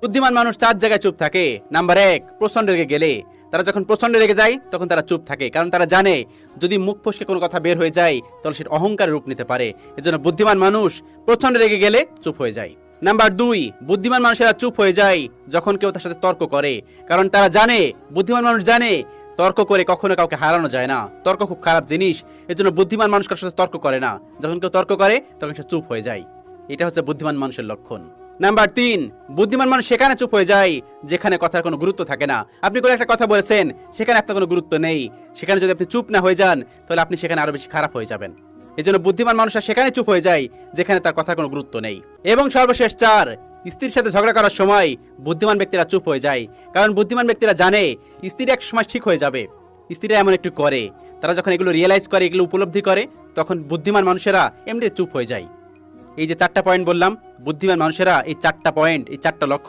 বুদ্ধিমান মানুষ 4 জায়গায় চুপ থাকে। নাম্বার 1, প্রচন্ড রেগে গেলে। তারা যখন প্রচন্ড রেগে যায় তখন তারা চুপ থাকে, কারণ তারা জানে যদি মুখ ফসকে কোনো কথা বের হয়ে যায় তাহলে সেটা অহংকারের রূপ নিতে পারে। এজন্য বুদ্ধিমান মানুষ প্রচন্ড রেগে গেলে চুপ হয়ে যায়। নাম্বার 2, বুদ্ধিমান মানুষেরা চুপ হয়ে যায় যখন কেউ তার সাথে তর্ক করে, কারণ তারা জানে, বুদ্ধিমান মানুষ জানে তর্ক করে কখনো কাউকে হারানো যায় না, তর্ক খুব খারাপ জিনিস। এজন্য বুদ্ধিমান মানুষ কারোর সাথে তর্ক করে না, যখন কেউ তর্ক করে তখন সে চুপ হয়ে যায়। এটা হচ্ছে বুদ্ধিমান মানুষের লক্ষণ। নাম্বার 3, বুদ্ধিমান মানুষ সেখানে চুপ হয়ে যায় যেখানে কথার কোনো গুরুত্ব থাকে না। আপনি কোনো একটা কথা বলেছেন, সেখানে আপনার কোনো গুরুত্ব নেই, সেখানে যদি আপনি চুপ না হয়ে যান তাহলে আপনি সেখানে আরো বেশি খারাপ হয়ে যাবেন। এজন্য বুদ্ধিমান মানুষরা সেখানে চুপ হয়ে যায় যেখানে তার কথার কোনো গুরুত্ব নেই। এবং সর্বশেষ 4, স্ত্রীর সাথে ঝগড়া করার সময় বুদ্ধিমান ব্যক্তিরা চুপ হয়ে যায়, কারণ বুদ্ধিমান ব্যক্তিরা জানে স্ত্রী এক সময় ঠিক হয়ে যাবে। স্ত্রীরা এমন একটু করে, তারা যখন এগুলো রিয়েলাইজ করে, এগুলো উপলব্ধি করে, তখন বুদ্ধিমান মানুষেরা এমনিতে চুপ হয়ে যায়। এই যে 4টা পয়েন্ট বললাম, বুদ্ধিমান মানুষেরা এই 4টা পয়েন্ট, এই 4টা লক্ষণ